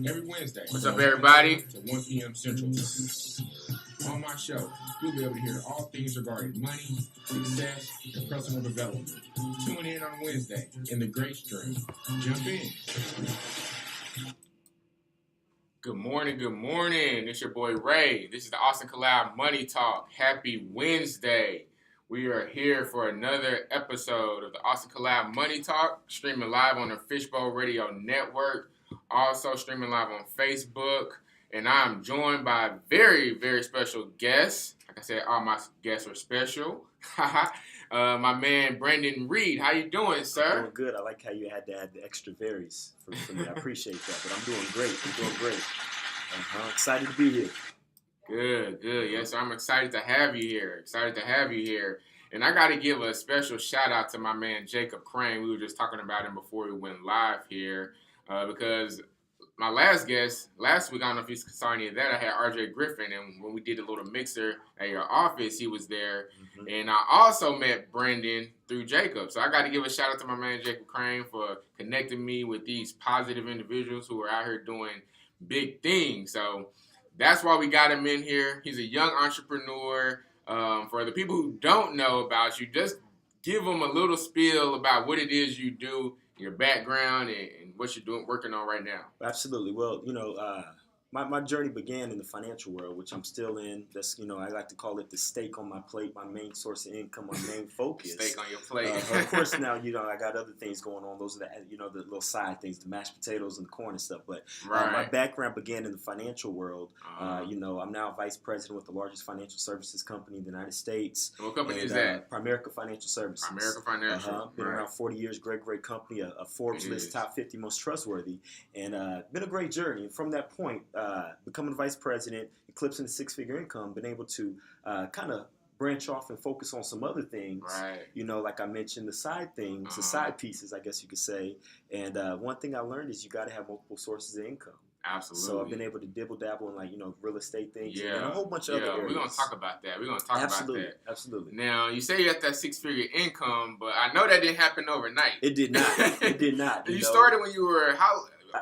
every Wednesday. What's up, everybody? To 1 p.m. Central Time. On my show, you'll be able to hear all things regarding money, success, and personal development. Tune in on Wednesday in the Grace Stream. Jump in. Good morning, good morning. It's your boy Ray. This is the Austin Collab Money Talk. Happy Wednesday. We are here for another episode of the Austin Collab Money Talk, streaming live on the Fishbowl Radio Network, also streaming live on Facebook. And I'm joined by very, very special guests. Like I said, all my guests are special. My man, Brandon Reed. How you doing, sir? I'm doing good. I like how you had to add the extra varies for me. I appreciate that. But I'm doing great. Excited to be here. Good. Yes, I'm excited to have you here. And I got to give a special shout out to my man, Jacob Crane. We were just talking about him before we went live here because my last guest, last week, I don't know if you saw any of that, I had RJ Griffin, and when we did a little mixer at your office, he was there. Mm-hmm. And I also met Brandon through Jacob. So I got to give a shout out to my man, Jacob Crane, for connecting me with these positive individuals who are out here doing big things. So that's why we got him in here. He's a young entrepreneur. For the people who don't know about you, just give them a little spiel about what it is you do, your background, and what you're doing, working on right now. Absolutely. Well, my journey began in the financial world, which I'm still in. That's, I like to call it the steak on my plate, my main source of income, my main focus. Steak on your plate. Of course, now, I got other things going on. Those are the little side things, the mashed potatoes and the corn and stuff. But my background began in the financial world. I'm now vice president with the largest financial services company in the United States. What company is that? Primerica Financial Services. Primerica Financial. Been around 40 years, great company, a Forbes list top 50 most trustworthy, and been a great journey. And from that point, becoming vice president, eclipsing the six-figure income, been able to kind of branch off and focus on some other things. Right. Like I mentioned, the side things, the side pieces, I guess you could say. And one thing I learned is you got to have multiple sources of income. Absolutely. So I've been able to dibble-dabble in, real estate things and a whole bunch of other areas. We're going to talk about that. Absolutely. Now, you say you got that six-figure income, but I know that didn't happen overnight. It did not. You started when you were,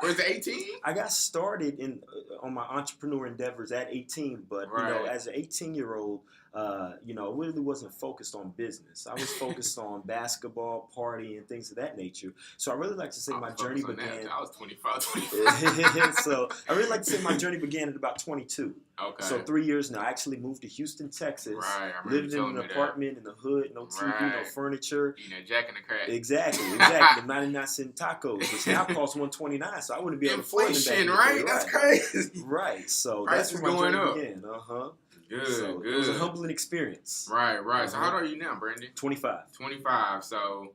was it 18? I got started on my entrepreneur endeavors at 18, but as an 18-year-old, I really wasn't focused on business. I was focused on basketball, party, and things of that nature. So I really like to say my journey began. I was 25. So I really like to say my journey began at about 22. Okay. So 3 years now. I actually moved to Houston, Texas. Right. Lived in an apartment in the hood, no TV, no furniture. Eating a Jack in the Crack. Exactly. The 99-cent tacos, which now cost $129, so I wouldn't be able to afford them. Inflation, right? That's crazy. Right. So that's where my journey began. Good. It was a humbling experience. Right. So how old are you now, Brandon? 25. 25. So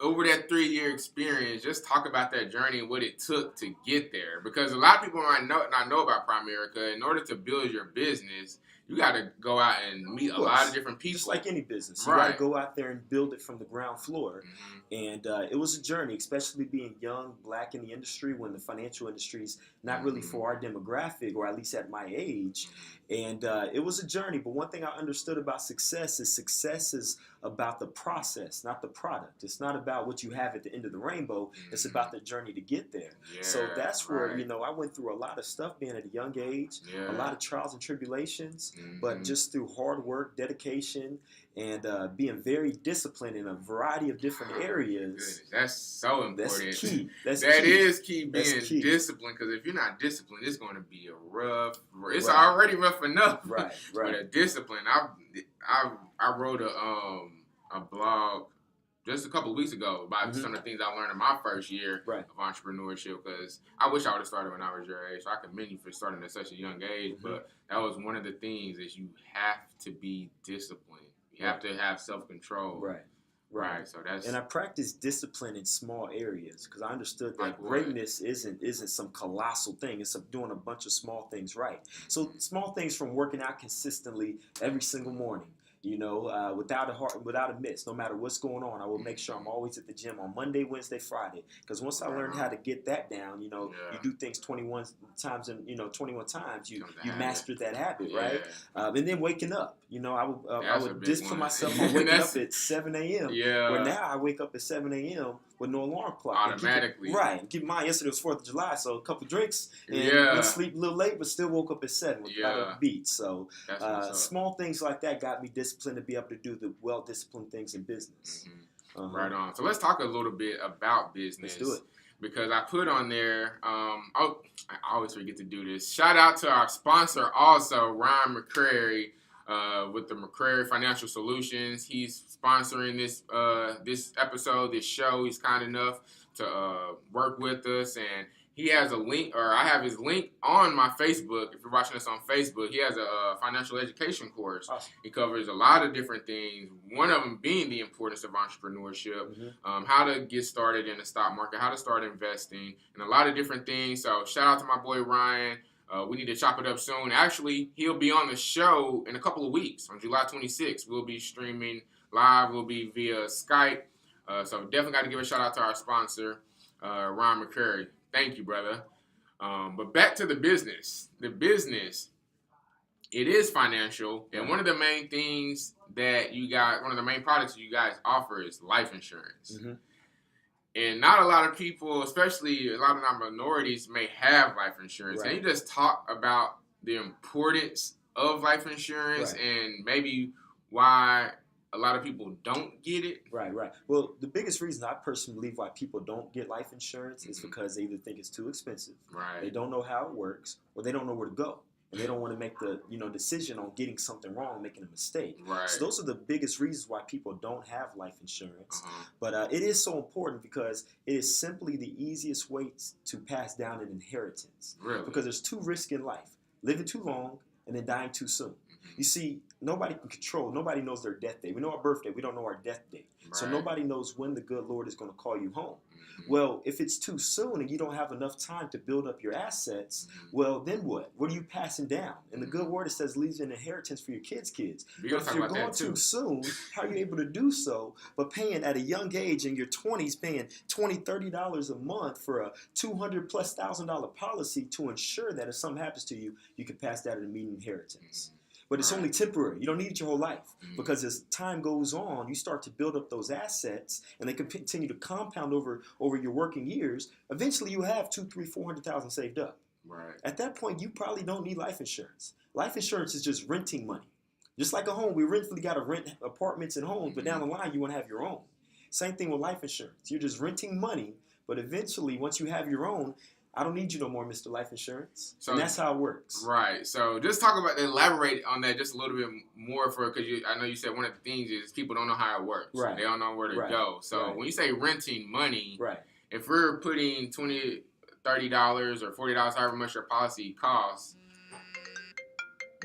over that 3-year experience, just talk about that journey and what it took to get there. Because a lot of people might not know about Primerica. In order to build your business, you got to go out and meet a lot of different people. Just like any business. You got to go out there and build it from the ground floor. Mm-hmm. And it was a journey, especially being young, black in the industry, when the financial industry is not really for our demographic, or at least at my age. And it was a journey. But one thing I understood about success is about the process, not the product. It's not about what you have at the end of the rainbow. It's about the journey to get there. Yeah, so that's where, I went through a lot of stuff being at a young age, a lot of trials and tribulations, but just through hard work, dedication, and being very disciplined in a variety of different areas. Goodness, that's so important. That's key. That is key, being disciplined, because if you're not disciplined, it's going to be it's already rough enough. Right. But a discipline, I wrote a blog just a couple of weeks ago about some of the things I learned in my first year of entrepreneurship, because I wish I would have started when I was your age. So I commend you for starting at such a young age, but that was one of the things, is you have to be disciplined. You have to have self-control. Right. So and I practice discipline in small areas, because I understood that greatness isn't some colossal thing. It's doing a bunch of small things right. So small things, from working out consistently every single morning, without a miss, no matter what's going on. I will make sure I'm always at the gym on Monday, Wednesday, Friday. Because once I learned how to get that down, you do things 21 times, you mastered that habit, right? And then waking up, I would discipline myself on waking up at 7 a.m. Yeah. Where now I wake up at 7 a.m. with no alarm clock. Automatically. Right. Keep in mind, yesterday was 4th of July, so a couple drinks and went to sleep a little late, but still woke up at 7 without a beat. So small things like that got me disciplined to be able to do the well-disciplined things in business. Mm-hmm. Right on. So let's talk a little bit about business. Let's do it. Because I put on there, I always forget to do this. Shout out to our sponsor also, Ryan McCrary, with the McCrary Financial Solutions. He's sponsoring this episode, this show. He's kind enough to work with us, and he has a link, or I have his link on my Facebook. If you're watching us on Facebook, he has a financial education course. Awesome. He covers a lot of different things, one of them being the importance of entrepreneurship, how to get started in the stock market, how to start investing, and a lot of different things. So shout out to my boy Ryan. We need to chop it up soon. Actually, he'll be on the show in a couple of weeks. On July 26th, we'll be streaming live. We'll be via Skype. So definitely got to give a shout out to our sponsor, Ryan McCrary. Thank you, brother. But back to the business. The business, it is financial. And one of the main things that you guys, one of the main products you guys offer is life insurance. Mm-hmm. And not a lot of people, especially a lot of our minorities, may have life insurance. Right. Can you just talk about the importance of life insurance and maybe why a lot of people don't get it? Right. Well, the biggest reason I personally believe why people don't get life insurance is because they either think it's too expensive, they don't know how it works, or they don't know where to go. And they don't want to make the decision on getting something wrong, making a mistake. Right. So those are the biggest reasons why people don't have life insurance. But it is so important because it is simply the easiest way to pass down an inheritance. Really? Because there's two risks in life: living too long and then dying too soon. You see, nobody can control. Nobody knows their death date. We know our birthday. We don't know our death date. Right. So nobody knows when the good Lord is going to call you home. Well, if it's too soon and you don't have enough time to build up your assets, well, then what? What are you passing down? In the good word, it says leaves an inheritance for your kids' kids. But if you're going too soon, how are you able to do so? But paying at a young age in your 20s, paying $20, $30 a month for a $200,000+ policy to ensure that if something happens to you, you can pass that as an immediate inheritance. But it's only temporary. You don't need it your whole life. Because as time goes on, you start to build up those assets, and they can continue to compound over your working years. Eventually, you have $200,000, $300,000 saved up. Right. At that point, you probably don't need life insurance. Life insurance is just renting money. Just like a home, we really got to rent apartments and homes, but down the line, you want to have your own. Same thing with life insurance. You're just renting money, but eventually, once you have your own, I don't need you no more, Mr. Life Insurance. So, and that's how it works. Right. So just elaborate on that just a little bit more because I know you said one of the things is people don't know how it works. Right. They don't know where to go. So when you say renting money, if we're putting $20, $30 or $40, however much your policy costs,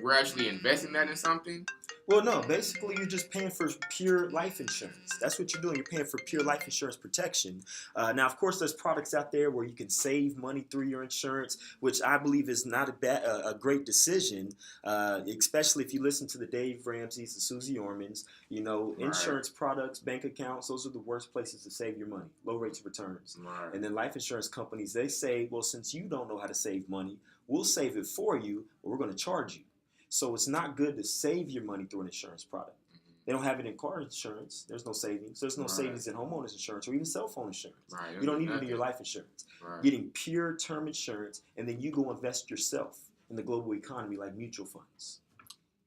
we're actually investing that in something? Well, no. Basically, you're just paying for pure life insurance. That's what you're doing. You're paying for pure life insurance protection. Now, of course, there's products out there where you can save money through your insurance, which I believe is not a great decision, especially if you listen to the Dave Ramsey's, the Susie Ormans. Insurance products, bank accounts, those are the worst places to save your money. Low rates of returns. Right. And then life insurance companies, they say, well, since you don't know how to save money, we'll save it for you, but we're going to charge you. So it's not good to save your money through an insurance product. They don't have it in car insurance. There's no savings. There's no savings in homeowners insurance or even cell phone insurance. Right. You don't need it in your life insurance. Right. Getting pure term insurance, and then you go invest yourself in the global economy like mutual funds.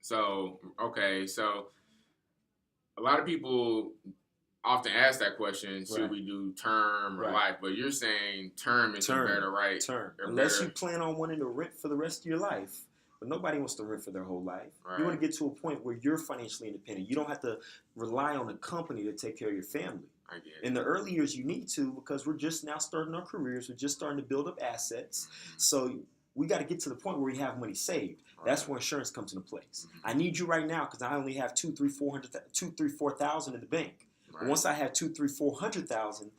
So a lot of people often ask that question, should we do term or life? But you're saying term is better, right? Term. Unless you plan on wanting to rent for the rest of your life. But nobody wants to rent for their whole life. Right. You want to get to a point where you're financially independent. You don't have to rely on a company to take care of your family. I get it. In the early years, you need to because we're just now starting our careers. We're just starting to build up assets. So we got to get to the point where we have money saved. Right. That's where insurance comes into place. I need you right now because I only have $4,000 in the bank. Right. Once I have $400,000,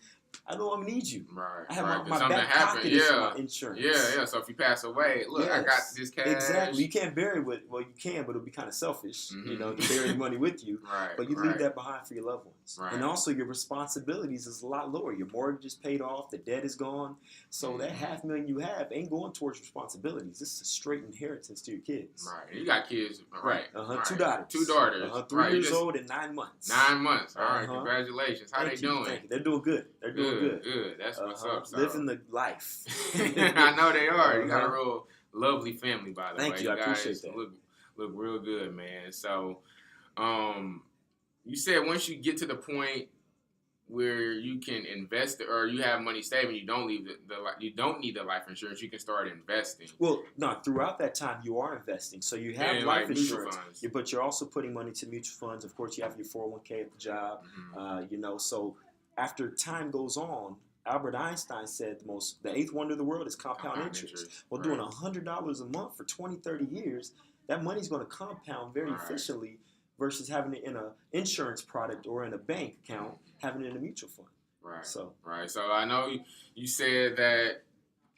I know I'm gonna need you. Right. I have my back pocket is my insurance. Yeah. So if you pass away, look, I got this cash. Exactly. You can't bury you can, but it'll be kind of selfish, to bury money with you. Right. But you leave that behind for your loved ones. insurance. Right. And also your responsibilities is a lot lower. Your mortgage is paid off, the debt is gone. So that $500,000 you have ain't going towards responsibilities. This is a straight inheritance to your kids. Right. You got kids, right? Right. Two 2 daughters. Two daughters. 3 years old and 9 months. 9 months. All right. Congratulations. How Thank they you. doing? Thank you. They're doing good. They're doing good. Good. That's what's up. So. Living the life. I know they are. You got a real lovely family, by the way. Thank you. I appreciate that. Look real good, man. So, you said once you get to the point where you can invest or you have money saving, you don't need the life insurance. You can start investing. Well, no, throughout that time you are investing. So you have life insurance, but you're also putting money to mutual funds. Of course, you have your 401k at the job. So after time goes on, Albert Einstein said the eighth wonder of the world is compound interest. Well, doing $100 a month for 20, 30 years, that money's going to compound very efficiently versus having it in an insurance product or in a bank account, having it in a mutual fund. Right. So I know you said that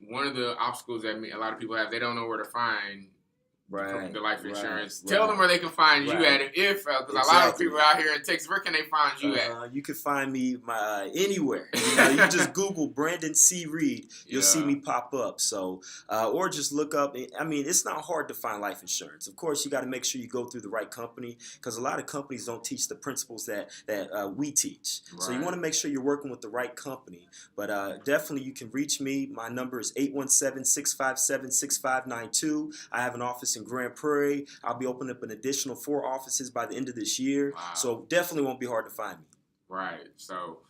one of the obstacles that a lot of people have, they don't know where to find the life insurance. Tell them where they can find you at it, because a lot of people out here in Texas, where can they find you at? You can find me anywhere. You just Google Brandon C. Reed. You'll see me pop up. So, or just look up. I mean, it's not hard to find life insurance. Of course, you got to make sure you go through the right company because a lot of companies don't teach the principles that we teach. So you want to make sure you're working with the right company. But definitely, you can reach me. My number is 817-657-6592. I have an office in Grand Prairie. I'll be opening up an additional 4 offices by the end of this year. Wow. So definitely won't be hard to find me. Right. So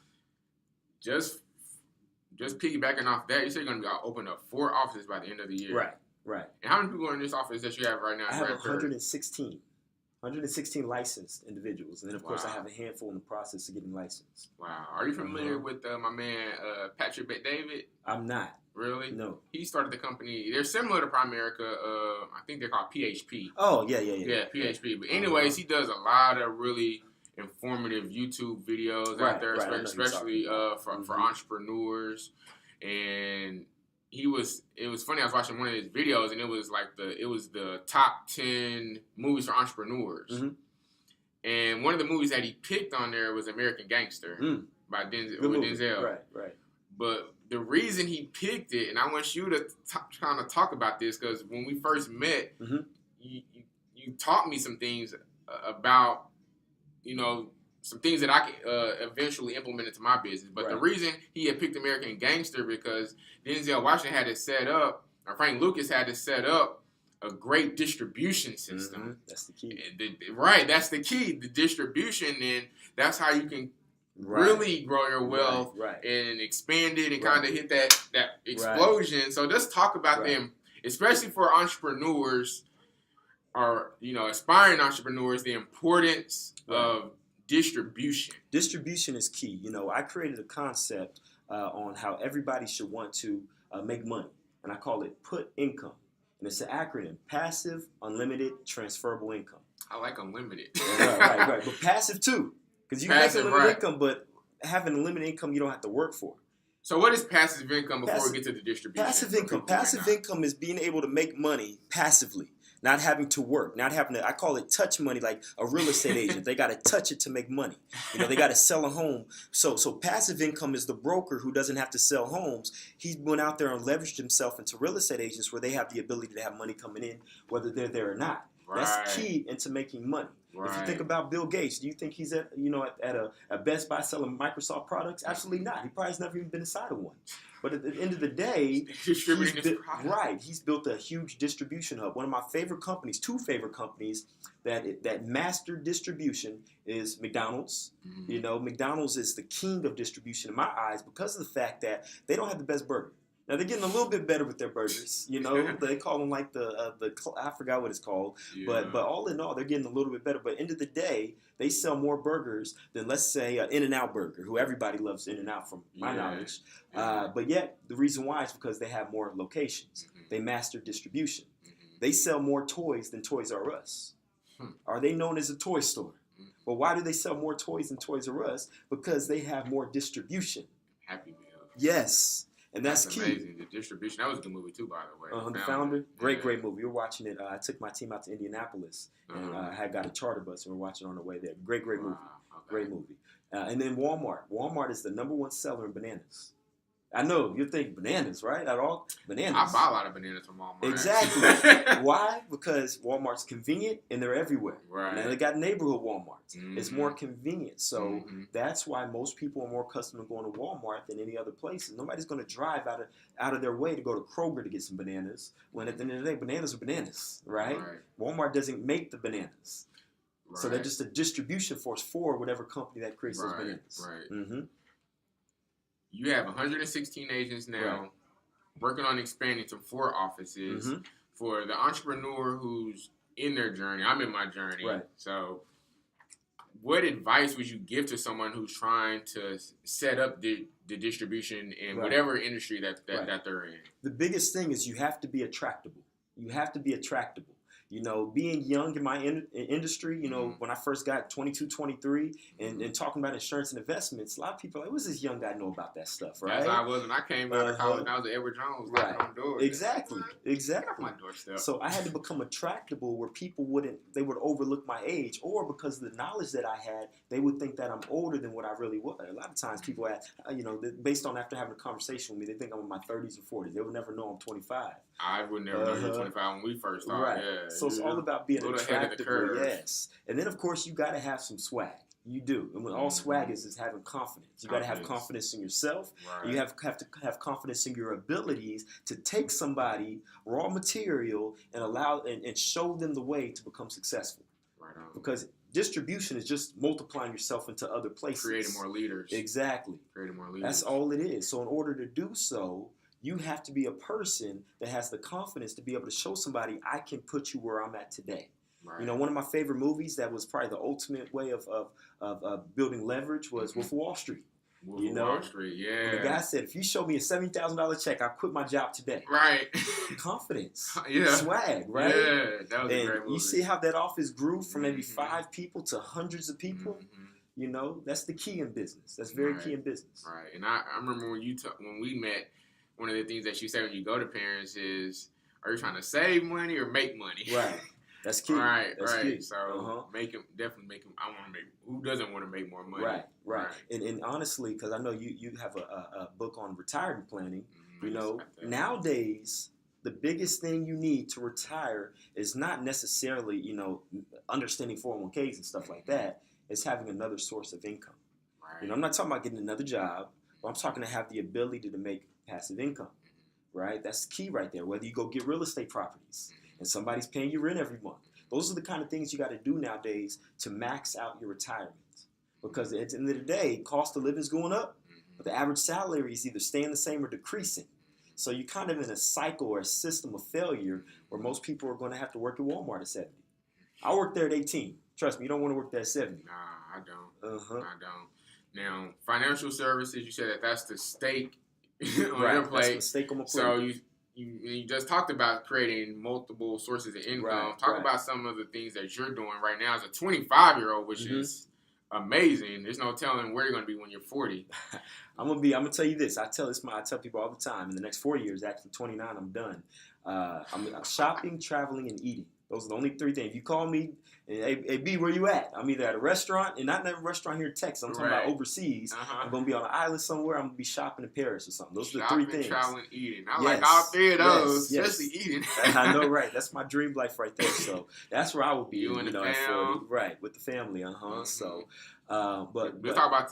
just piggybacking off that, you said you're going to be opening up 4 offices by the end of the year. Right. And how many people are in this office that you have right now? I have 116 licensed individuals. And then, of course, I have a handful in the process of getting licensed. Wow. Are you familiar with my man, Patrick Bet-David? I'm not. Really? No. He started the company. They're similar to Primerica. I think they're called PHP. Oh, yeah. Yeah, PHP. But anyways, he does a lot of really informative YouTube videos out there, especially for entrepreneurs. And it was funny. I was watching one of his videos, and it was the top 10 movies for entrepreneurs. Mm-hmm. And one of the movies that he picked on there was American Gangster by Denzel. Right. But the reason he picked it, and I want you to kind of talk about this, because when we first met, you taught me some things about, some things that I could eventually implement into my business. But the reason he had picked American Gangster, because Denzel Washington had it set up, or Frank Lucas had to set up a great distribution system. Mm-hmm. That's the key. That's the key. The distribution, and that's how you can really grow your wealth and expand it and kind of hit that explosion. So let's talk about them, especially for entrepreneurs or aspiring entrepreneurs, the importance of distribution. Distribution is key. I created a concept on how everybody should want to make money, and I call it PUT income. And it's an acronym: passive, unlimited, transferable income. I like unlimited. Right. But passive too. Because you can make unlimited income, but having unlimited income you don't have to work for. So what is passive income before we get to the distribution? Passive income is being able to make money passively, not having to work, not having to, I call it touch money, like a real estate agent. They got to touch it to make money. They got to sell a home. So passive income is the broker who doesn't have to sell homes. He went out there and leveraged himself into real estate agents where they have the ability to have money coming in, whether they're there or not. That's key into making money. If you think about Bill Gates, do you think he's at a Best Buy selling Microsoft products? Absolutely not. He probably has never even been inside of one. But at the end of the day, he's built a huge distribution hub. One of my favorite companies, 2 favorite companies that master distribution is McDonald's. Mm-hmm. McDonald's is the king of distribution in my eyes because of the fact that they don't have the best burger. Now they're getting a little bit better with their burgers, They call them like the I forgot what it's called, but all in all, they're getting a little bit better. But end of the day, they sell more burgers than, let's say, an In-N-Out burger, who everybody loves In-N-Out from my knowledge. But yet the reason why is because they have more locations. Mm-hmm. They master distribution. Mm-hmm. They sell more toys than Toys R Us. Are they known as a toy store? Mm-hmm. Well, why do they sell more toys than Toys R Us? Because they have more distribution. Happy Meal. That's key. Amazing. The distribution. That was a good movie too, by the way. The Founder. Great movie. We were watching it. I took my team out to Indianapolis and I had got a charter bus and we were watching on the way there. Great movie. Okay. Great movie. And then Walmart. Walmart is the #1 seller in bananas. I know you think bananas, right? At all bananas. I buy a lot of bananas from Walmart. Exactly. Why? Because Walmart's convenient and they're everywhere. Right. Now they got neighborhood Walmarts. Mm-hmm. It's more convenient. So that's why most people are more accustomed to going to Walmart than any other place. Nobody's going to drive out of their way to go to Kroger to get some bananas. When at the end of the day, bananas are bananas, right? Walmart doesn't make the bananas. Right. So they're just a distribution force for whatever company that creates those bananas. Right. Mm-hmm. You have 116 agents now, working on expanding to 4 offices. For the entrepreneur who's in their journey, I'm in my journey. Right. So what advice would you give to someone who's trying to set up the distribution in whatever industry that they're in? The biggest thing is you have to be attractable. You have to be attractable. You know, being young in my industry, you know, when I first got 22, 23, and talking about insurance and investments, a lot of people are like, what's this young guy know about that stuff, right? That's how I was when I came out of college. I was at Edward Jones knocking on doors. Exactly. My doorstep. So I had to become attractable where people would overlook my age, or because of the knowledge that I had, they would think that I'm older than what I really was. A lot of times people, based on after having a conversation with me, they think I'm in my 30s or 40s. They would never know I'm 25. I would never know you're 25 when we first started. Right. So it's all about being attractive. Yes. And then, of course, you got to have some swag. You do. And when all swag is having confidence. You got to have confidence in yourself. Right. You have to have confidence in your abilities to take somebody, raw material, and allow and show them the way to become successful. Right on. Because distribution is just multiplying yourself into other places. Creating more leaders. Exactly. Creating more leaders. That's all it is. So in order to do so, you have to be a person that has the confidence to be able to show somebody, I can put you where I'm at today. Right. You know, one of my favorite movies that was probably the ultimate way of building leverage was Wolf of Wall Street. Wall Street, yeah. And the guy said, if you show me a $70,000 check, I'll quit my job today. Right. Confidence. Yeah. Swag, right? Yeah, that was a great movie. You see how that office grew from maybe 5 people to hundreds of people? You know, that's the key in business. That's very key in business. Right. And I remember when we met, one of the things that you say when you go to parents is, are you trying to save money or make money? Right. That's key. That's key. So definitely make him. I want to make. Who doesn't want to make more money? Right. And honestly, because I know you have a book on retirement planning. You know, nowadays the biggest thing you need to retire is not necessarily understanding 401ks and stuff like that. It's having another source of income. Right. I'm not talking about getting another job, but I'm talking to have the ability to make passive income, right? That's key right there. Whether you go get real estate properties and somebody's paying you rent every month. Those are the kind of things you got to do nowadays to max out your retirement. Because at the end of the day, cost of living is going up, but the average salary is either staying the same or decreasing. So you're kind of in a cycle or a system of failure where most people are going to have to work at Walmart at 70. I worked there at 18. Trust me, you don't want to work there at 70. Nah, I don't. I don't. Now, financial services, you said that's the stake on your plate. That's the stake on my plate. So you just talked about creating multiple sources of income. Talk about some of the things that you're doing right now as a 25-year-old, which is amazing. There's no telling where you're going to be when you're 40. I'm gonna tell you this. I tell people all the time. In the next 4 years, actually 29, I'm done. I'm shopping, traveling, and eating. Those are the only 3 things. If you call me, hey, B, where you at? I'm either at a restaurant, and not a restaurant here in Texas. I'm talking about overseas. I'm going to be on an island somewhere. I'm going to be shopping in Paris or something. Those are the 3 things. Shopping, traveling, eating. I like all 3 of those, especially eating. I know, right? That's my dream life right there. So that's where I would be. You and the at family. 40. Right, with the family. So, but we'll talk about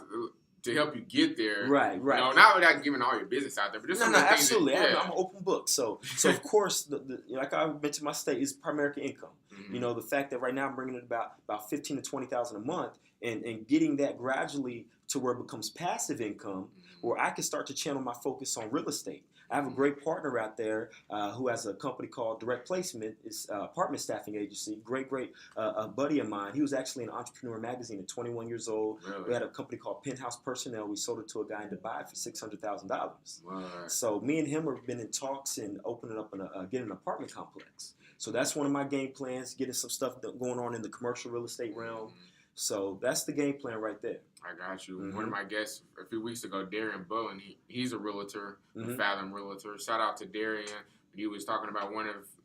to help you get there. Right. No, not without giving all your business out there, but just some of the things absolutely. I'm an open book. So of course, like I mentioned, my state is Primerica income. You know, the fact that right now I'm bringing in about $15,000 to $20,000 a month, and getting that gradually to where it becomes passive income, where I can start to channel my focus on real estate. I have a great partner out there who has a company called Direct Placement. It's an apartment staffing agency. Great a buddy of mine. He was actually in Entrepreneur Magazine at 21 years old. Really? We had a company called Penthouse Personnel. We sold it to a guy in Dubai for $600,000. Right. So me and him have been in talks and opening up getting an apartment complex. So that's one of my game plans, getting some stuff going on in the commercial real estate realm. So that's the game plan right there. I got you. One of my guests a few weeks ago, Darian Bullen, he's a realtor, a Fathom realtor. Shout out to Darian. He was talking about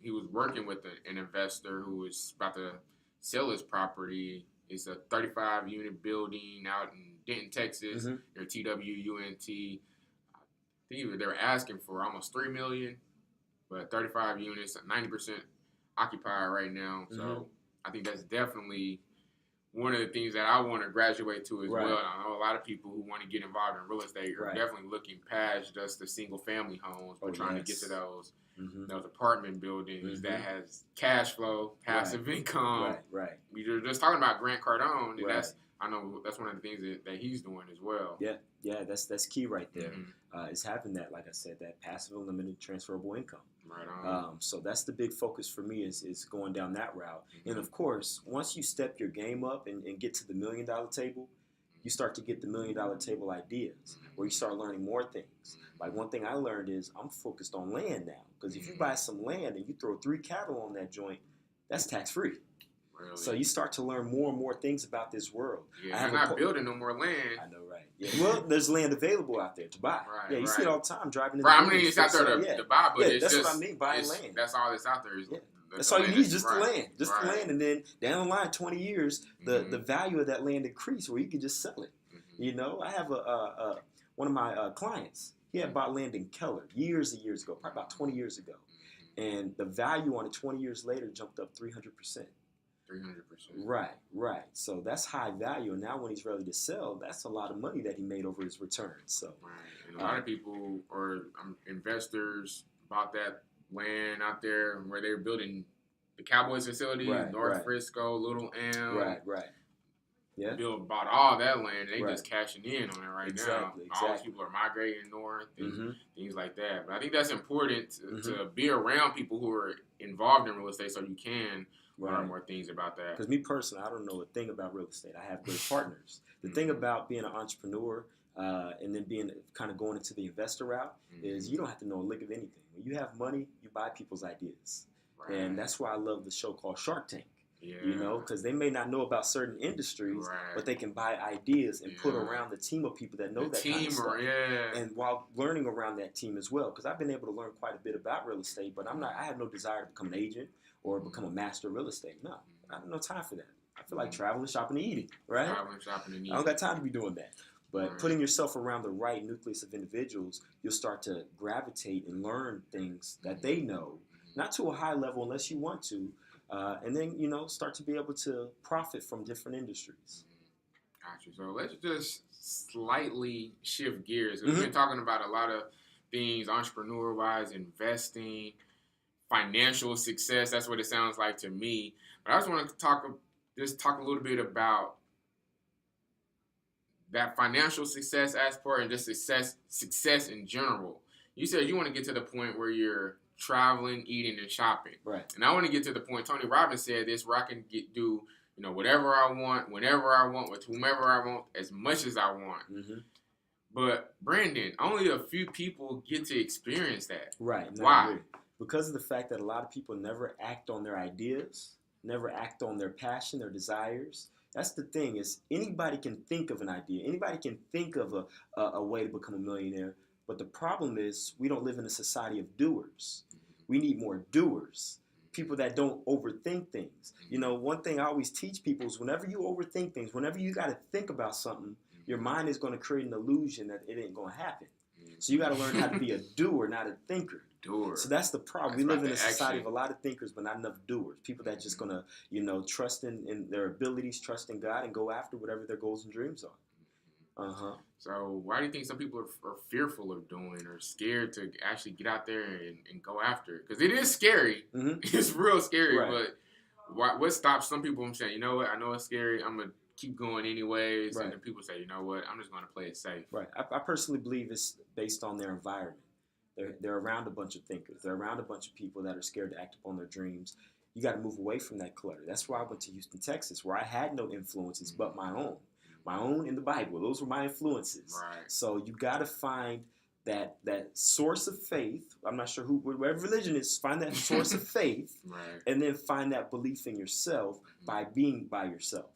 he was working with an investor who was about to sell his property. It's a 35-unit building out in Denton, Texas, Mhm. near TWUNT. I think they were asking for almost $3 million, but 35 units, 90% occupied right now. So Mhm. I think that's definitely one of the things that I want to graduate to as Right. well. I know a lot of people who want to get involved in real estate are Right. definitely looking past just the single family homes, but trying to get to those Mhm. those apartment buildings that Mhm. has cash flow, passive income. Right. We were just talking about Grant Cardone, and Right. I know that's one of the things that he's doing as well. Yeah, that's key right there. Mhm. Is having that, like I said, that passive, unlimited, transferable income. Right on. So that's the big focus for me is going down that route. Mhm. And of course, once you step your game up and get to the $1 million table, you start to get the $1 million table ideas where you start learning more things. Like one thing I learned is I'm focused on land now, because if you buy some land and you throw 3 cattle on that joint, that's tax free. Really? So you start to learn more and more things about this world. Yeah, you're not building no more land. I know, right? Yeah. Well, there's land available out there to buy. Right, Yeah, you see it all the time driving in Right, the I mean, it's out there to buy, but it's that's just, what I mean, buying land. That's all that's out there. That's all you need, just the land. Just right. the land, and then down the line, 20 years, the value of that land increase where you can just sell it. Mm-hmm. You know, I have one of my clients, he had bought land in Keller years and years ago, probably about 20 years ago. And the value on it 20 years later jumped up 300%. 300%. Right. So that's high value, and now when he's ready to sell, that's a lot of money that he made over his return. So, right. And a lot of people or investors bought that land out there where they were building the Cowboys facility, North Frisco, Little M. Right. Yeah. Bought all that land. They just cashing in on it right now. Exactly. All these people are migrating north and things like that. But I think that's important to be around people who are involved in real estate so you can learn more things about that. Because me personally, I don't know a thing about real estate. I have great partners. The thing about being an entrepreneur and then being kind of going into the investor route is you don't have to know a lick of anything. When you have money, you buy people's ideas. Right. And that's why I love the show called Shark Tank. Yeah. You know, because they may not know about certain industries, but they can buy ideas and put around the team of people that know that kind of stuff. And while learning around that team as well, because I've been able to learn quite a bit about real estate, but I have no desire to become an agent or become a master of real estate. No, I have no time for that. I feel like traveling, shopping, and eating, right? Traveling, shopping, and eating. I don't got time to be doing that. But putting yourself around the right nucleus of individuals, you'll start to gravitate and learn things that they know, not to a high level unless you want to, and then, you know, start to be able to profit from different industries. Gotcha. So let's just slightly shift gears. We've been talking about a lot of things, entrepreneur-wise, investing, financial success. That's what it sounds like to me. But I just want to talk a little bit about that financial success aspect and just success in general. You said you want to get to the point where you're traveling, eating, and shopping. Right. And I want to get to the point, Tony Robbins said this, where I can do, you know, whatever I want, whenever I want, with whomever I want, as much as I want. Mm-hmm. But Brandon, only a few people get to experience that. Right. Why? Because of the fact that a lot of people never act on their ideas, never act on their passion, their desires. That's the thing, is anybody can think of an idea. Anybody can think of a way to become a millionaire. But the problem is we don't live in a society of doers. We need more doers, people that don't overthink things. You know, one thing I always teach people is whenever you overthink things, whenever you got to think about something, your mind is going to create an illusion that it ain't going to happen. So you got to learn how to be a doer, not a thinker. So that's the problem. We live in a society of a lot of thinkers, but not enough doers. People that just going to, you know, trust in their abilities, trust in God, and go after whatever their goals and dreams are. So why do you think some people are fearful of doing or scared to actually get out there and go after it? Because it is scary. It's real scary. But what stops some people from saying, you know what, I know it's scary, I'm going to keep going anyways. And then people say, you know what, I'm just going to play it safe. Right. I personally believe it's based on their environment. They're around a bunch of thinkers. They're around a bunch of people that are scared to act upon their dreams. You got to move away from that clutter. That's why I went to Houston, Texas, where I had no influences but my own. My own in the Bible. Those were my influences. Right. So you got to find that source of faith. I'm not sure whatever religion is, find that source of faith, and then find that belief in yourself by being by yourself.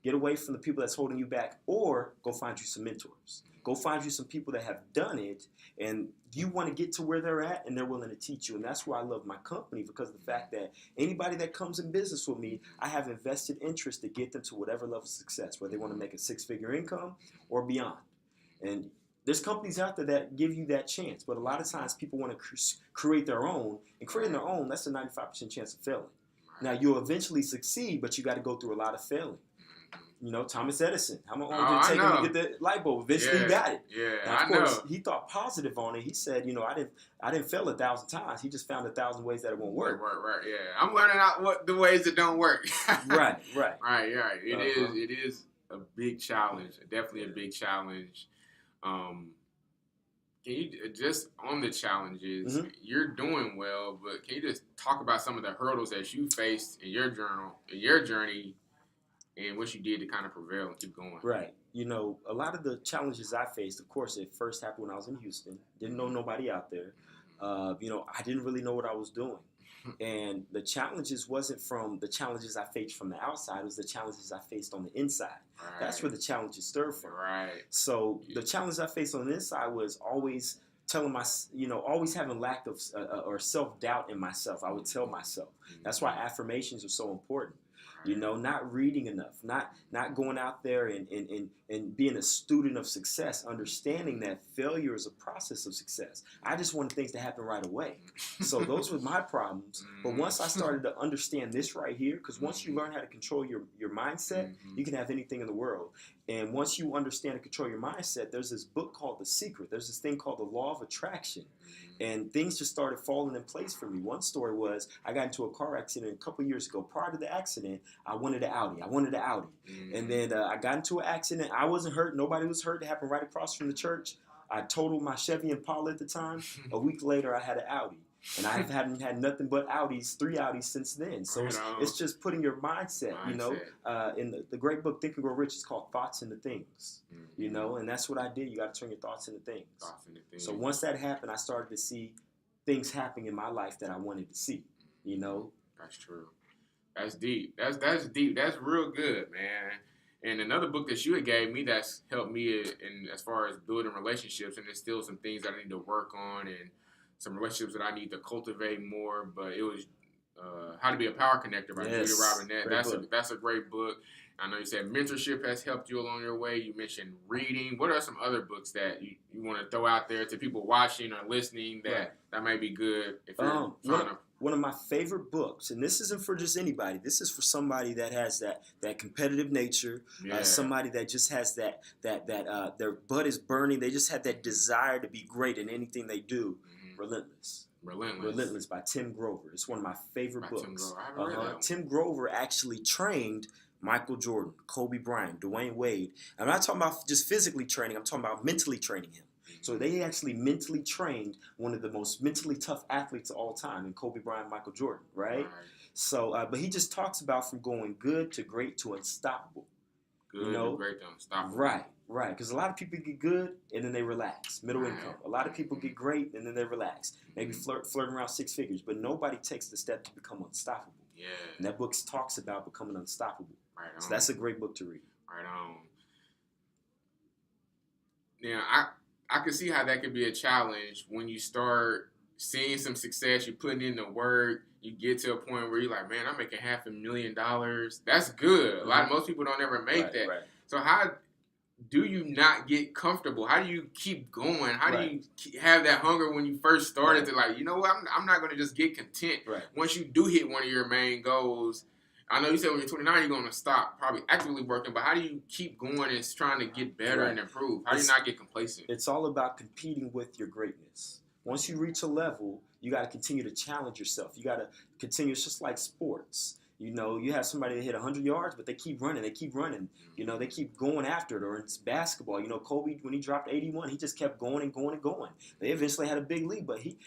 Get away from the people that's holding you back, or go find you some mentors. Go find you some people that have done it, and you want to get to where they're at, and they're willing to teach you. And that's why I love my company, because of the fact that anybody that comes in business with me, I have invested interest to get them to whatever level of success, whether they want to make a 6-figure income or beyond. And there's companies out there that give you that chance, but a lot of times people want to create their own, and creating their own, that's a 95% chance of failing. Now, you'll eventually succeed, but you got to go through a lot of failing. You know, Thomas Edison. How long did it take him to get the light bulb? Eventually, he got it. Yeah, now, of course, he thought positive on it. He said, you know, I didn't fail 1,000 times. He just found 1,000 ways that it won't work. Right. Yeah, I'm learning out the ways that don't work. Right. It is a big challenge. Definitely a big challenge. Can you just on the challenges? Mm-hmm. You're doing well, but can you just talk about some of the hurdles that you faced in your journey, and what you did to kind of prevail and keep going? Right. You know, a lot of the challenges I faced, of course, it first happened when I was in Houston. Didn't know nobody out there. You know, I didn't really know what I was doing. And the challenges wasn't from the challenges I faced from the outside. It was the challenges I faced on the inside. Right. That's where the challenges stirred from. Right. So the challenge I faced on the inside was always always having lack of or self-doubt in myself. I would tell myself. That's why affirmations are so important. You know, not reading enough, not going out there and being a student of success, understanding that failure is a process of success. I just wanted things to happen right away. So those were my problems. But once I started to understand this right here, because once you learn how to control your mindset, you can have anything in the world. And once you understand and control your mindset, there's this book called The Secret. There's this thing called the Law of Attraction. And things just started falling in place for me. One story was I got into a car accident a couple years ago. Prior to the accident, I wanted an Audi. And then I got into an accident. I wasn't hurt. Nobody was hurt. It happened right across from the church. I totaled my Chevy Impala at the time. A week later, I had an Audi. And I haven't had nothing but Audis, 3 Audis since then. So it's just putting your mindset, you know. In the great book, Think and Grow Rich, is called Thoughts into Things, you know. And that's what I did. You got to turn your thoughts into things. So once that happened, I started to see things happening in my life that I wanted to see, you know. That's true. That's deep. That's deep. That's real good, man. And another book that you had gave me that's helped me in as far as building relationships, and there's still some things that I need to work on and some relationships that I need to cultivate more, but it was How to Be a Power Connector by Julia Robinette. That's a great book. I know you said mentorship has helped you along your way. You mentioned reading. What are some other books that you want to throw out there to people watching or listening that might be good if you're one of my favorite books, and this isn't for just anybody. This is for somebody that has that competitive nature, somebody that just has that their butt is burning. They just have that desire to be great in anything they do. Relentless by Tim Grover. It's one of my favorite books. Tim Grover actually trained Michael Jordan, Kobe Bryant, Dwayne Wade. I'm not talking about just physically training. I'm talking about mentally training him. So they actually mentally trained one of the most mentally tough athletes of all time in Kobe Bryant, Michael Jordan, right? So, but he just talks about from going good to great to unstoppable. Good to great to unstoppable. Right. Because a lot of people get good and then they relax. Middle income. A lot of people get great and then they relax. Maybe flirting around 6 figures, but nobody takes the step to become unstoppable. Yeah. And that book talks about becoming unstoppable. Right on. So that's a great book to read. Right on. Now, I can see how that could be a challenge when you start seeing some success, you're putting in the work, you get to a point where you're like, man, I'm making $500,000. That's good. Most people don't ever make that. Right. So how do you not get comfortable? How do you keep going? How do you have that hunger when you first started to like, you know what, I'm not going to just get content. Once you do hit one of your main goals, I know you said when you're 29, you're going to stop probably actively working, but how do you keep going and trying to get better and improve? How do you not get complacent? It's all about competing with your greatness. Once you reach a level, you got to continue to challenge yourself. You got to continue. It's just like sports. You know, you have somebody that hit 100 yards, but they keep running. You know, they keep going after it. Or it's basketball. You know, Kobe, when he dropped 81, he just kept going and going and going. They eventually had a big lead, but he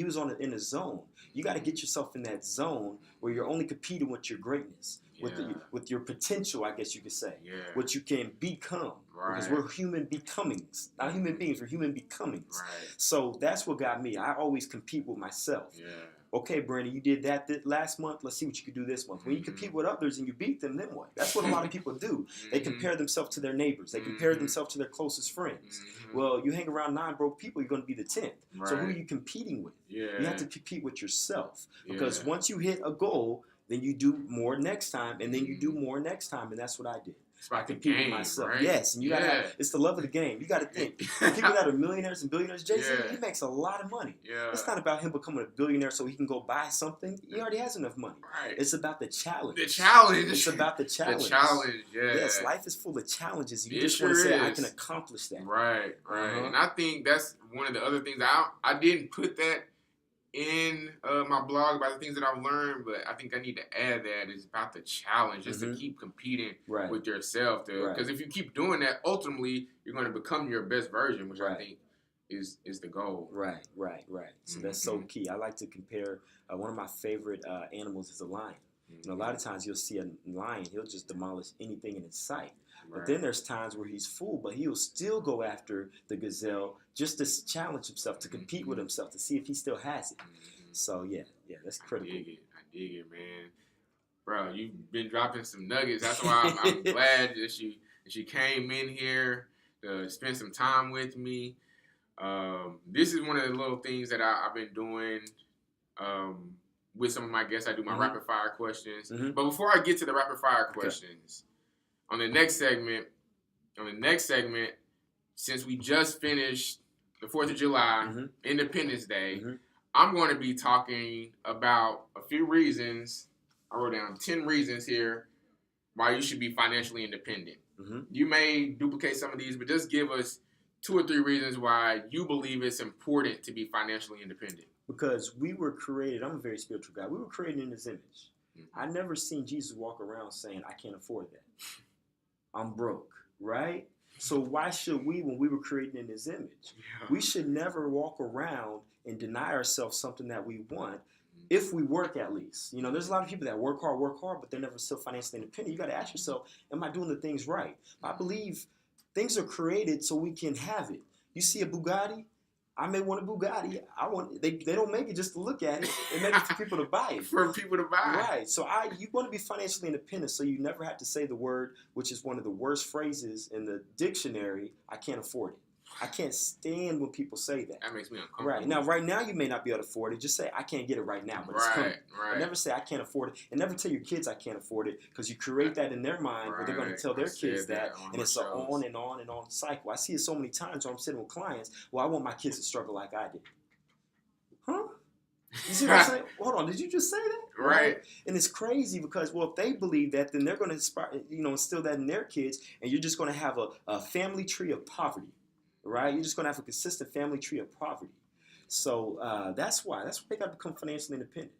was in a zone. You got to get yourself in that zone where you're only competing with your greatness, with your potential, I guess you could say, what you can become. Because we're human becomings, not human beings. We're human becomings. So that's what got me. I always compete with myself. okay, Brandon, you did that last month. Let's see what you can do this month. When you compete with others and you beat them, then what? That's what a lot of people do. They compare themselves to their neighbors. They compare themselves to their closest friends. Well, you hang around 9 broke people, you're going to be the 10th. Right. So who are you competing with? Yeah. You have to compete with yourself. Because once you hit a goal, then you do more next time, and then you do more next time, and that's what I did. I compete with myself. Right? Yes, and you gotta have, it's the love of the game. You gotta think. People that are millionaires and billionaires, Jay-Z, he makes a lot of money. Yeah. It's not about him becoming a billionaire so he can go buy something. He already has enough money. Right. It's about the challenge. The challenge. It's about the challenge. The challenge, yeah. Yes, life is full of challenges. You It just sure want to say, is. I can accomplish that. Right. And I think that's one of the other things. I didn't put that in my blog about the things that I've learned, but I think I need to add that is about the challenge, just to keep competing with yourself, dude. Because if you keep doing that, ultimately you're going to become your best version, which I think is the goal. Right. So that's so key. I like to compare. One of my favorite animals is a lion. You know, a lot of times you'll see a lion, he'll just demolish anything in its sight. But then there's times where he's full, but he'll still go after the gazelle just to challenge himself, to compete with himself, to see if he still has it. So, yeah, that's critical. I dig it, man. Bro, you've been dropping some nuggets. That's why I'm glad that she came in here to spend some time with me. This is one of the little things that I've been doing with some of my guests. I do my rapid fire questions. But before I get to the rapid fire questions, on the next segment, since we just finished the 4th of July, Independence Day, I'm going to be talking about a few reasons. I wrote down 10 reasons here why you should be financially independent. You may duplicate some of these, but just give us 2 or 3 reasons why you believe it's important to be financially independent. Because we were created, I'm a very spiritual guy, we were created in his image. I never seen Jesus walk around saying, I can't afford that. I'm broke, right? So why should we, when we were created in his image, we should never walk around and deny ourselves something that we want, if we work at least. You know, there's a lot of people that work hard, but they're never still financially independent. You got to ask yourself, am I doing the things right? I believe things are created so we can have it. You see a Bugatti, I may want a Bugatti. They don't make it just to look at it. They make it for people to buy it. For people to buy. Right. So you want to be financially independent so you never have to say the word, which is one of the worst phrases in the dictionary, I can't afford it. I can't stand when people say that. That makes me uncomfortable. Right. Right now you may not be able to afford it. Just say, I can't get it right now, but it's coming. And never say, I can't afford it. And never tell your kids I can't afford it, because you create that in their mind where they're going to tell their kids that. And it's an on and on and on cycle. I see it so many times when I'm sitting with clients, well, I want my kids to struggle like I did. Huh? You see what I'm saying? Hold on, did you just say that? Right. And it's crazy because, well, if they believe that, then they're going to instill that in their kids, and you're just going to have a family tree of poverty. Right? You're just going to have a consistent family tree of poverty. So that's why they got to become financially independent.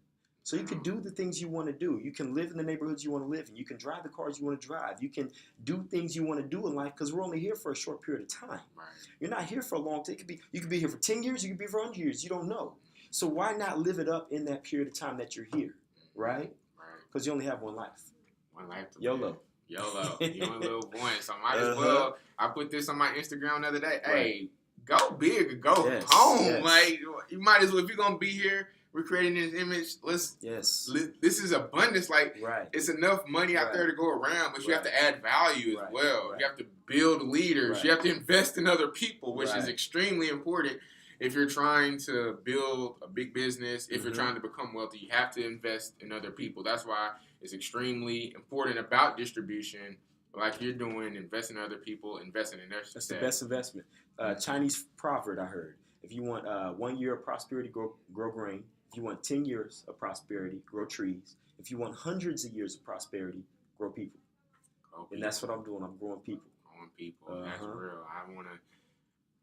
So you can do the things you want to do. You can live in the neighborhoods you want to live in. You can drive the cars you want to drive. You can do things you want to do in life, because we're only here for a short period of time. Right. You're not here for a long time. You could be here for 10 years. You could be here for 100 years. You don't know. So why not live it up in that period of time that you're here? Right? Because you only have one life. One life to YOLO. live. YOLO. You and Lil Boyne. So might as well. I put this on my Instagram the other day. Hey, go big or go home. Yes. Like, you might as well, if you're gonna be here, we're creating this image. This is abundance. Like, it's enough money out there to go around, but you have to add value as well. You have to build leaders. You have to invest in other people, which is extremely important. If you're trying to build a big business, if you're trying to become wealthy, you have to invest in other people. That's why it's extremely important about distribution, like you're doing, investing in other people, investing in their success. That's the best investment. Chinese proverb I heard: if you want 1 year of prosperity, grow grain. If you want 10 years of prosperity, grow trees. If you want hundreds of years of prosperity, grow people. And that's what I'm doing. I'm growing people. Growing people. That's real.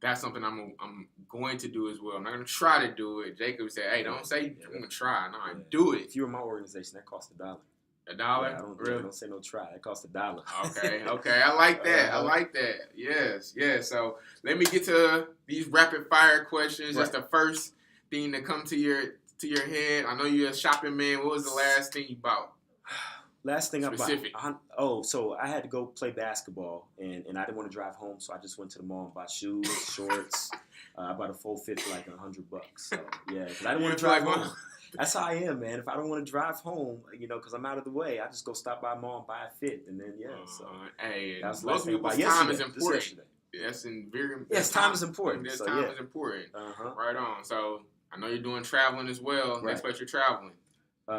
That's something I'm going to do as well. I'm not going to try to do it. Jacob said, hey, don't say I'm going to try. No, I do it. If you were my organization, that costs $1. $1? Yeah, I don't say no try. That costs $1. Okay. I like that. I like that. Yes. So let me get to these rapid fire questions. That's the first thing that come to your head. I know you're a shopping man. What was the last thing you bought? Last thing I bought. So I had to go play basketball, and I didn't want to drive home, so I just went to the mall and bought shoes, shorts. I bought a full fit for like $100. So yeah, because I didn't want to drive home. That's how I am, man. If I don't want to drive home, because I'm out of the way, I just go stop by mall and buy a Fifth, and then so hey, that was the most last thing people's about time is yesterday, just important. yesterday. Yes, and very. Yes, time is important. Yes, So, time yeah. is important. Uh-huh. Right on. So I know you're doing traveling as well. Right. Next place you're traveling.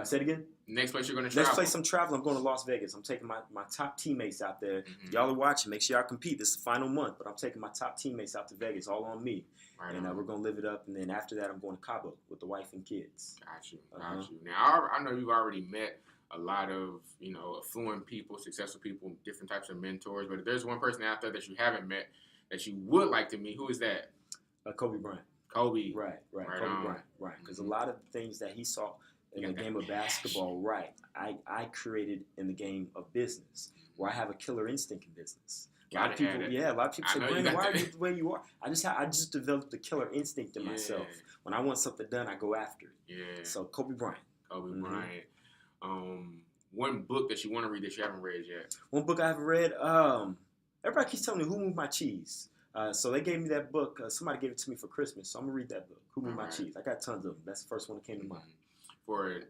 Say it again. Next place you're going to travel. Next place I'm traveling, I'm going to Las Vegas. I'm taking my top teammates out there. Mm-hmm. Y'all are watching. Make sure y'all compete. This is the final month, but I'm taking my top teammates out to Vegas, all on me. Right and on. we're going to live it up. And then after that, I'm going to Cabo with the wife and kids. Got you. Uh-huh. Now, I know you've already met a lot of, affluent people, successful people, different types of mentors. But if there's one person out there that you haven't met that you would like to meet, who is that? Kobe Bryant. Kobe. Right. Right Kobe on. Bryant. Right. Because Mm-hmm. a lot of things that he saw in the game of basketball, right, I created in the game of business, where I have a killer instinct in business. A lot of people say, Brandon, why are you the way you are? I just developed a killer instinct in myself. When I want something done, I go after it. Yeah. So Kobe Bryant. Kobe Mm-hmm. Bryant. One book that you want to read that you haven't read yet? One book I haven't read. Everybody keeps telling me Who Moved My Cheese. So they gave me that book. Somebody gave it to me for Christmas, so I'm gonna read that book. Who Moved My Cheese? I got tons of them. That's the first one that came to mind. For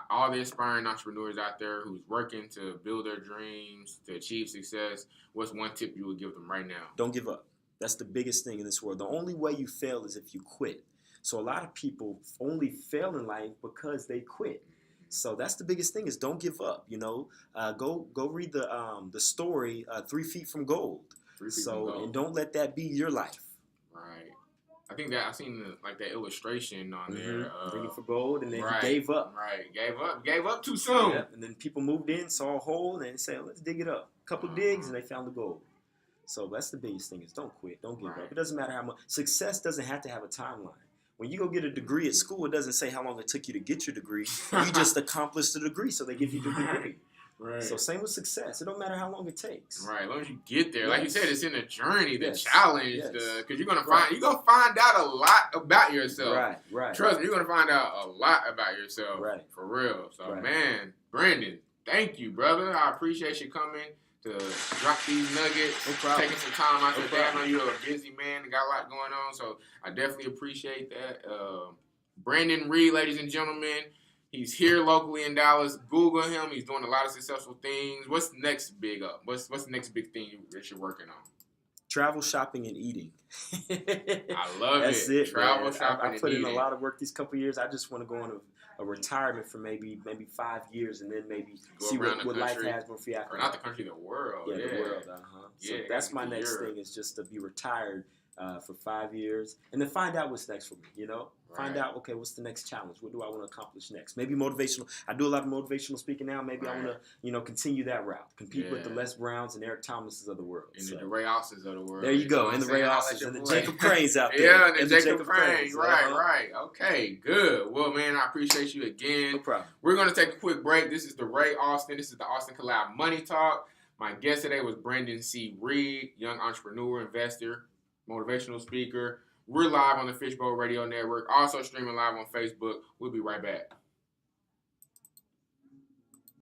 all the aspiring entrepreneurs out there who's working to build their dreams, to achieve success, what's one tip you would give them right now? Don't give up. That's the biggest thing in this world. The only way you fail is if you quit. So a lot of people only fail in life because they quit. So that's the biggest thing is don't give up. Go read the story 3 Feet from Gold. 3 Feet from Gold. And don't let that be your life. Right. I think that I've seen that illustration on there. Digging for gold, and then right, he gave up. Right, gave up too soon. Yeah. And then people moved in, saw a hole, and they said, "Let's dig it up." A couple digs, and they found the gold. So that's the biggest thing: is don't quit, don't give up. It doesn't matter how much success doesn't have to have a timeline. When you go get a degree at school, it doesn't say how long it took you to get your degree. You just accomplished the degree, so they give you the degree. Right. So same with success. It don't matter how long it takes. Right. As long as you get there, like you said, it's in the journey, the Yes. challenge, Yes. because you're gonna find out a lot about yourself. Right. Trust me, you're gonna find out a lot about yourself. Right. For real. So Right. man, Brandon, thank you, brother. I appreciate you coming to drop these nuggets, No problem. taking some time out No your day. I know problem. you're a busy man and got a lot going on, so I definitely appreciate that. Brandon Reed, ladies and gentlemen. He's here locally in Dallas. Google him. He's doing a lot of successful things. What's the next big up? What's the next big thing that you're working on? Travel, shopping, and eating. I love That's it. Travel, man. shopping, I put and in a eating. lot of work these couple years. I just want to go on a retirement for maybe 5 years, and then maybe Go see around what the life country. has for you after Or not that. the country, the world. Yeah, Yeah, the world. So Yeah, that's my to next Europe. thing is just to be retired for 5 years, and then find out what's next for me. Find Right. out, okay, what's the next challenge? What do I want to accomplish next? Maybe motivational. I do a lot of motivational speaking now. Maybe I want to, continue that route. Compete with the Yeah. Les Browns and Eric Thomases of the world. And So, the Ray Austin's of the world. there you go. know And the what I'm Ray saying? Holla Austin's at your and the boy. Jacob Cranes out there. Yeah, and the Jacob Cranes. Cranes. Right. Okay, good. Well, man, I appreciate you again. No problem. We're going to take a quick break. This is the Ray Austin. This is the Austin Collab Money Talk. My guest today was Brandon C. Reed, young entrepreneur, investor, motivational speaker. We're live on the Fishbowl Radio Network, also streaming live on Facebook. We'll be right back.